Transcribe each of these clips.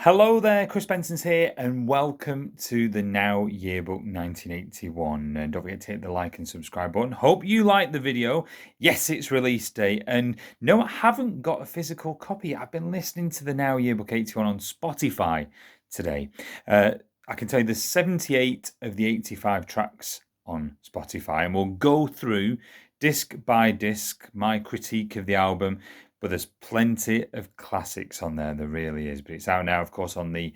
Hello there, Chris Benson's here, and welcome to the Now Yearbook 1981. And don't forget to hit the like and subscribe button. Hope you liked the video. Yes, it's release day, and no, I haven't got a physical copy. I've been listening to the Now Yearbook 81 on Spotify today. I can tell you there's 78 of the 85 tracks on Spotify, and we'll go through disc by disc my critique of the album. But there's plenty of classics on there, there really is. But it's out now, of course, on the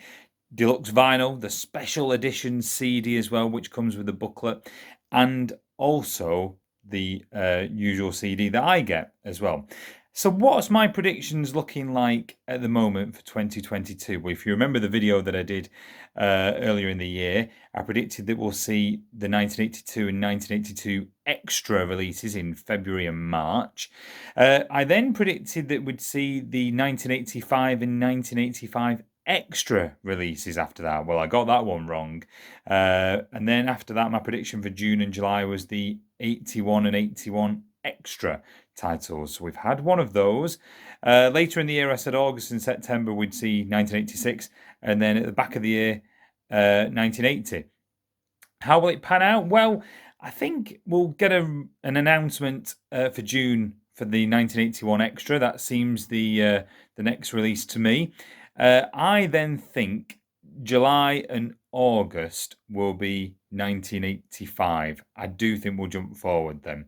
deluxe vinyl, the special edition CD as well, which comes with a booklet, and also the usual CD that I get as well. So what's my predictions looking like at the moment for 2022? Well, if you remember the video that I did earlier in the year, I predicted that we'll see the 1982 and 1982 extra releases in February and March. I then predicted that we'd see the 1985 and 1985 extra releases after that. Well, I got that one wrong. And then after that, my prediction for June and July was the 81 and 81 extra titles. So we've had one of those. Later in the year, I said August and September we'd see 1986, and then at the back of the year, 1980. How will it pan out? Well, I think we'll get an announcement for June for the 1981 extra. That seems the next release to me. I then think July and August will be 1985. I do think we'll jump forward then.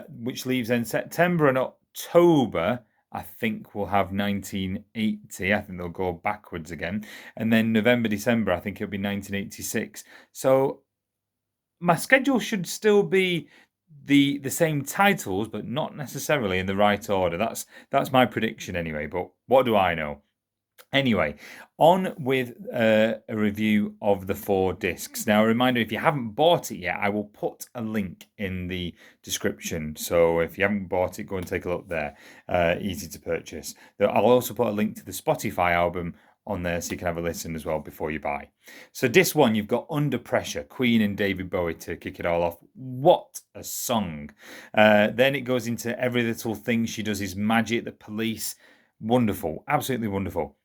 Which leaves then September and October, I think we'll have 1980. I think they'll go backwards again. And then November, December, I think it'll be 1986. So my schedule should still be the same titles, but not necessarily in the right order. That's my prediction anyway, but what do I know? Anyway, on with a review of the 4 discs. Now, a reminder, if you haven't bought it yet, I will put a link in the description. So if you haven't bought it, go and take a look there. Easy to purchase. I'll also put a link to the Spotify album on there so you can have a listen as well before you buy. So disc 1, you've got Under Pressure, Queen and David Bowie to kick it all off. What a song. Then it goes into Every Little Thing She Does Is Magic, The Police. Wonderful, absolutely wonderful.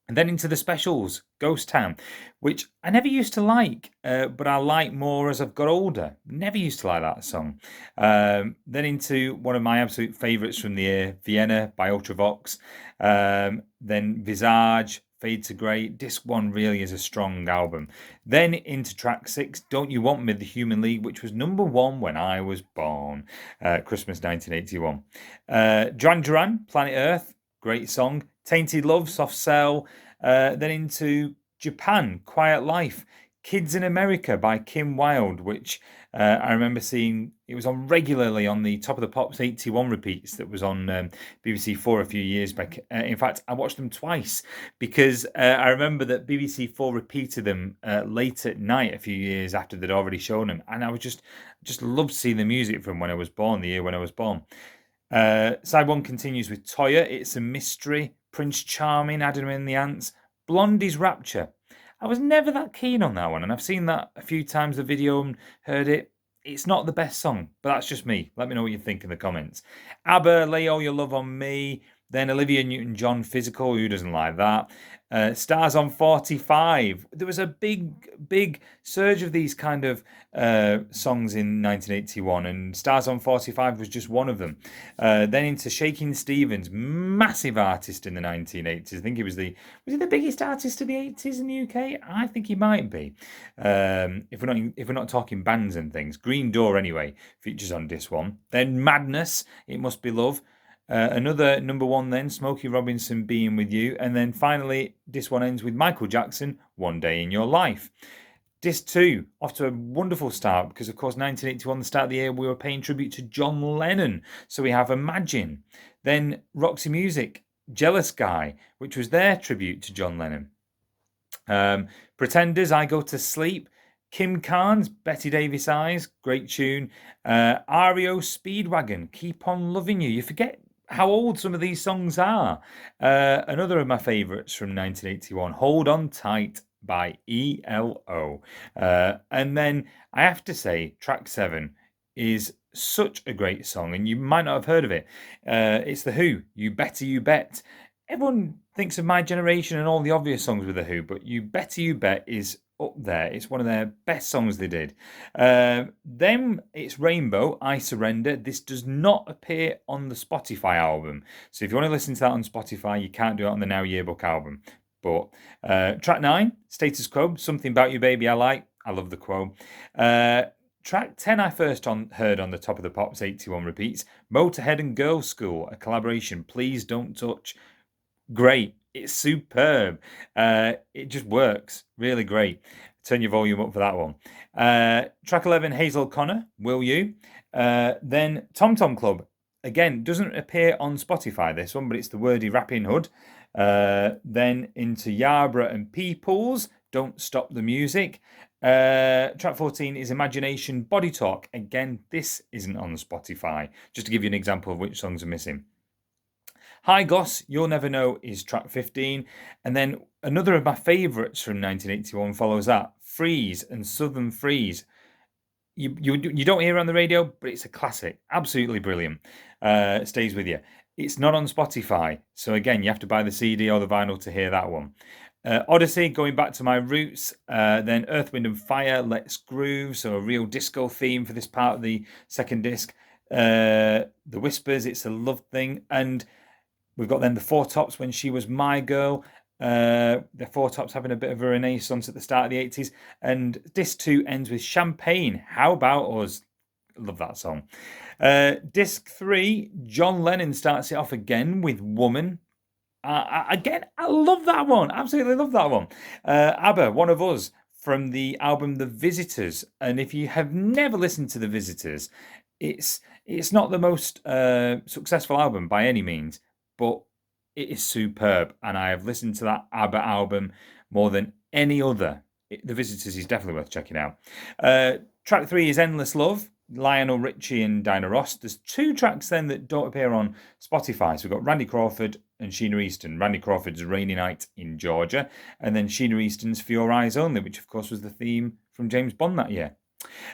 And then into the specials, Ghost Town, which I never used to like, but I like more as I've got older. Never used to like that song. Then into one of my absolute favourites from the year, Vienna by Ultravox. Then Visage, Fade to Grey. Disc 1 really is a strong album. Then into track 6, Don't You Want Me, The Human League, which was number 1 when I was born, Christmas 1981. Duran Duran, Planet Earth, great song. Tainted Love, Soft Cell. Then into Japan, Quiet Life. Kids in America by Kim Wilde, which I remember seeing. It was on regularly on the Top of the Pops 81 repeats that was on BBC 4 a few years back. In fact, I watched them twice because I remember that BBC 4 repeated them late at night a few years after they'd already shown them. And I was just loved seeing the music from when I was born, the year when I was born. Side 1 continues with Toya, It's a Mystery, Prince Charming, Adam and the Ants, Blondie's Rapture. I was never that keen on that one, and I've seen that a few times, the video, and heard it. It's not the best song, but that's just me. Let me know what you think in the comments. ABBA, Lay All Your Love on Me. Then Olivia Newton-John, Physical. Who doesn't like that? Stars on 45. There was a big surge of these kind of songs in 1981, and Stars on 45 was just one of them. Then into Shakin' Stevens, massive artist in the 1980s. I think was he the biggest artist of the 80s in the UK? I think he might be. If we're not talking bands and things. Green Door anyway features on disc 1. Then Madness, It Must Be Love. Another number 1 then, Smokey Robinson, Being With You. And then finally, disc 1 ends with Michael Jackson, One Day in Your Life. Disc 2, off to a wonderful start because, of course, 1981, the start of the year, we were paying tribute to John Lennon. So we have Imagine. Then Roxy Music, Jealous Guy, which was their tribute to John Lennon. Pretenders, I Go to Sleep. Kim Carnes, Betty Davis Eyes, great tune. REO Speedwagon, Keep On Loving You. You forget how old some of these songs are. Another of my favourites from 1981, Hold On Tight by ELO. And then I have to say, track 7 is such a great song, and you might not have heard of it. It's The Who, You Better You Bet. everyone thinks of My Generation and all the obvious songs with The Who, but You Better You Bet is up there. It's one of their best songs they did. Then it's Rainbow, I Surrender. This does not appear on the Spotify album. So if you want to listen to that on Spotify, you can't do it on the Now Yearbook album. But track 9, Status Quo, Something About You Baby I Like. I love the quo. Track 10 I first heard on the Top of the Pops 81 repeats. Motorhead and Girls' School, a collaboration. Please Don't Touch. Great. It's superb. It just works. Really great. Turn your volume up for that one. Track 11, Hazel Connor, Will You? Then Tom Tom Club. Again, doesn't appear on Spotify, this one, but it's the Wordy Rapping Hood. Then into Yarborough and Peoples, Don't Stop the Music. Track 14 is Imagination Body Talk. Again, this isn't on Spotify, just to give you an example of which songs are missing. High Gloss, You'll Never Know is track 15. And then another of my favourites from 1981 follows that, Freeze and Southern Freeze. You don't hear it on the radio, but it's a classic. Absolutely brilliant. Stays with you. It's not on Spotify. So again, you have to buy the CD or the vinyl to hear that one. Odyssey, Going Back to My Roots. Then Earth, Wind and Fire, Let's Groove. So a real disco theme for this part of the second disc. The Whispers, It's a Love Thing. And we've got then the Four Tops, When She Was My Girl. The Four Tops having a bit of a renaissance at the start of the 80s. And disc 2 ends with Champagne. How About Us? Love that song. Disc 3, John Lennon starts it off again with Woman. Again, I love that one. Absolutely love that one. ABBA, One of Us, from the album The Visitors. And if you have never listened to The Visitors, it's not the most successful album by any means, but it is superb. And I have listened to that ABBA album more than any other. The Visitors is definitely worth checking out. Track 3 is Endless Love. Lionel Richie and Dinah Ross. There's 2 tracks then that don't appear on Spotify. So we've got Randy Crawford and Sheena Easton. Randy Crawford's Rainy Night in Georgia. And then Sheena Easton's For Your Eyes Only, which of course was the theme from James Bond that year.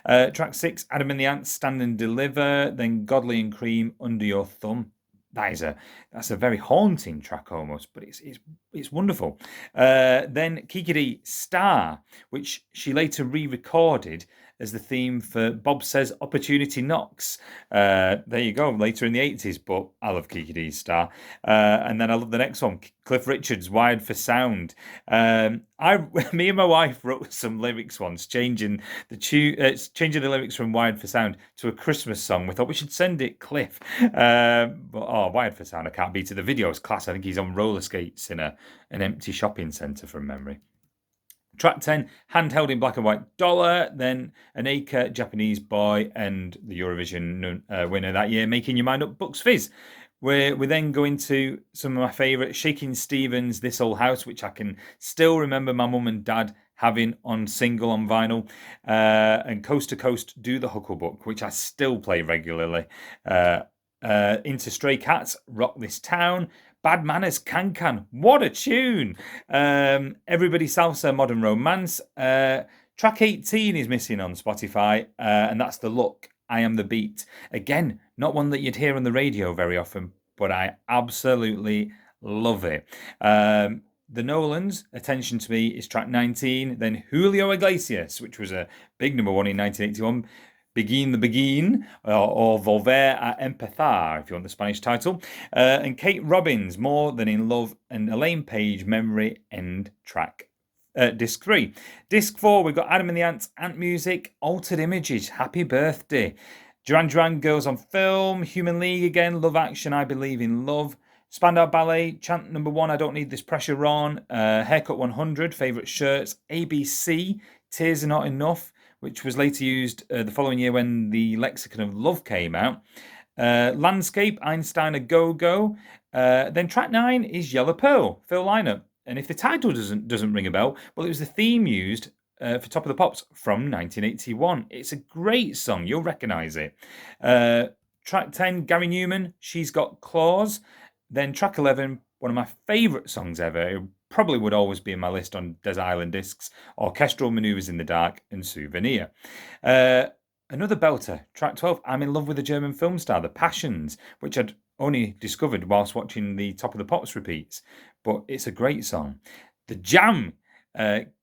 Track 6, Adam and the Ants, Stand and Deliver. Then Godley and Cream, Under Your Thumb. That's a very haunting track almost, but it's wonderful. Then Kiki D, Star, which she later re-recorded as the theme for Bob Says Opportunity Knocks. There you go, later in the 80s, but I love Kiki D's Star. And then I love the next one, Cliff Richard's Wired for Sound. Me and my wife wrote some lyrics once, changing the lyrics from Wired for Sound to a Christmas song. We thought we should send it Cliff. Wired for Sound, I can't beat it. The video is class. I think he's on roller skates in an empty shopping centre from memory. Track 10, Handheld in Black and White Dollar, then An Acre, Japanese Boy, and the Eurovision winner that year, Making Your Mind Up, Bucks Fizz. We then go into some of my favourite, Shaking Stevens, This Old House, which I can still remember my mum and dad having on single on vinyl, and Coast to Coast, Do the Hucklebuck, which I still play regularly. Into Stray Cats, Rock This Town, Bad Manners, Can Can, what a tune! Everybody Salsa, Modern Romance. Track 18 is missing on Spotify, and that's The Look, I Am the Beat. Again, not one that you'd hear on the radio very often, but I absolutely love it. The Nolans, Attention to Me, is track 19. Then Julio Iglesias, which was a big number 1 in 1981. Begin the Begin, or Volver a Empezar, if you want the Spanish title. And Kate Robbins, More Than in Love, and Elaine Page, Memory, End track. Disc 3. Disc 4, we've got Adam and the Ants, Ant Music, Altered Images, Happy Birthday. Duran Duran, Girls on Film, Human League again, Love Action, I Believe in Love. Spandau Ballet, Chant number 1, I Don't Need This Pressure On. Haircut 100, Favourite Shirts. ABC, Tears Are Not Enough, which was later used the following year when the Lexicon of Love came out. Landscape, Einstein A Go-Go. Then track 9 is Yellow Pearl, Phil Lynott. And if the title doesn't ring a bell, well, it was the theme used for Top of the Pops from 1981. It's a great song. You'll recognise it. Track 10, Gary Newman, She's Got Claws. Then track 11, one of my favourite songs ever. It probably would always be in my list on Des Island Discs, Orchestral Manoeuvres in the Dark and Souvenir. Another belter, track 12, I'm in Love with a German film star, The Passions, which I'd only discovered whilst watching the Top of the Pops repeats, but it's a great song. The Jam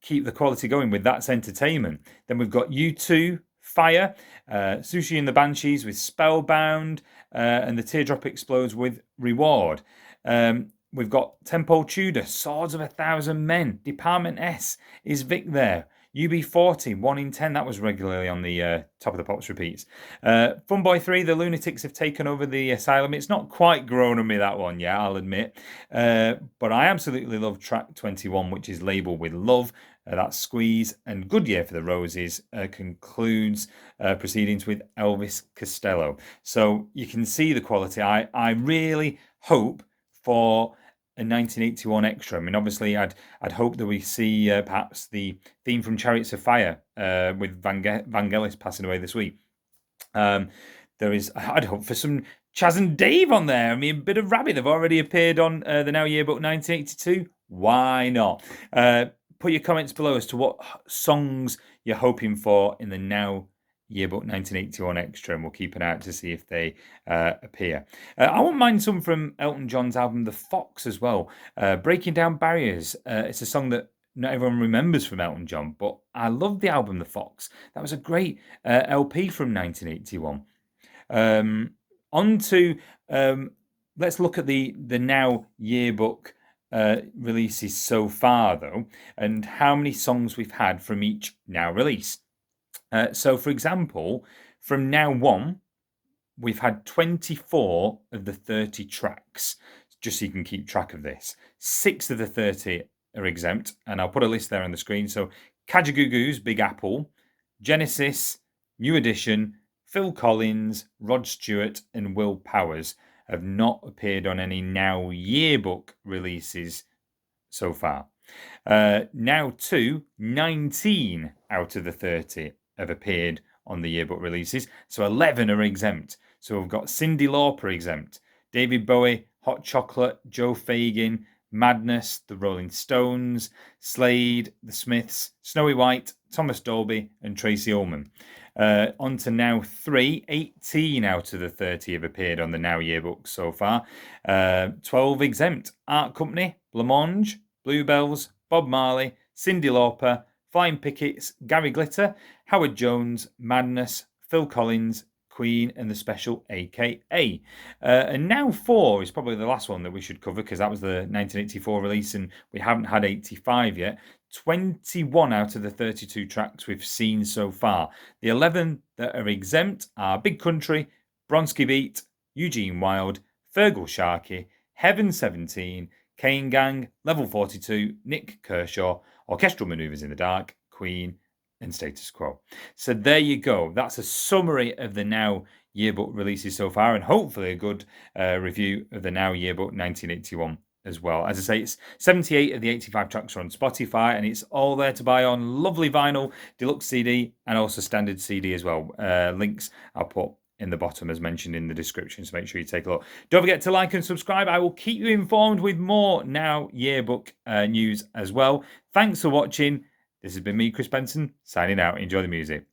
keep the quality going with That's Entertainment. Then we've got U2, Fire, Sushi and the Banshees with Spellbound, and The Teardrop Explodes with Reward. We've got Tempo Tudor, Swords of a Thousand Men, Department S, Is Vic There? UB40, 1 in 10, that was regularly on the Top of the Pops repeats. Funboy 3, The Lunatics Have Taken Over the Asylum. It's not quite grown on me, that one, yeah, I'll admit. But I absolutely love track 21, which is labelled with Love. That's Squeeze. And Good Year for the Roses concludes proceedings with Elvis Costello. So you can see the quality. I really hope for a 1981 extra. I mean, obviously, I'd hope that we see perhaps the theme from Chariots of Fire with Vangelis passing away this week. I'd hope for some Chaz and Dave on there. I mean, a bit of Rabbit. They've already appeared on the Now Yearbook 1982. Why not? Put your comments below as to what songs you're hoping for in the Now Yearbook 1981 extra, and we'll keep an eye out to see if they appear. I won't mind some from Elton John's album The Fox as well. Breaking Down Barriers. It's a song that not everyone remembers from Elton John, but I love the album The Fox. That was a great LP from 1981. On to let's look at the Now Yearbook releases so far, though, and how many songs we've had from each Now release. So, for example, from Now 1, we've had 24 of the 30 tracks, just so you can keep track of this. 6 of the 30 are exempt, and I'll put a list there on the screen. So, Kajagoogoo's Big Apple, Genesis, New Edition, Phil Collins, Rod Stewart, and Will Powers have not appeared on any Now Yearbook releases so far. Now 2, 19 out of the 30 have appeared on the yearbook releases, so 11 are exempt. So we've got Cyndi Lauper exempt, David Bowie, Hot Chocolate, Joe Fagin, Madness, The Rolling Stones, Slade, The Smiths, Snowy White, Thomas Dolby, and Tracy Ullman. On to Now 3, 18 out of the 30 have appeared on the Now Yearbook so far. 12 exempt, Art Company, Blancmange, Bluebells, Bob Marley, Cyndi Lauper, Flying Pickets, Gary Glitter, Howard Jones, Madness, Phil Collins, Queen, and The Special, a.k.a. And Now 4 is probably the last one that we should cover, because that was the 1984 release and we haven't had 85 yet. 21 out of the 32 tracks we've seen so far. The 11 that are exempt are Big Country, Bronski Beat, Eugene Wilde, Fergal Sharkey, Heaven 17, Kane Gang, Level 42, Nick Kershaw, Orchestral Manoeuvres in the Dark, Queen, and Status Quo. So there you go. That's a summary of the Now Yearbook releases so far, and hopefully a good review of the Now Yearbook 1981 as well. As I say, it's 78 of the 85 tracks are on Spotify, and it's all there to buy on lovely vinyl, deluxe CD, and also standard CD as well. Links I'll put in the bottom as mentioned in the description, so make sure you take a look. Don't forget to like and subscribe. I will keep you informed with more Now Yearbook news as well. Thanks for watching. This has been me, Chris Benson, signing out. Enjoy the music.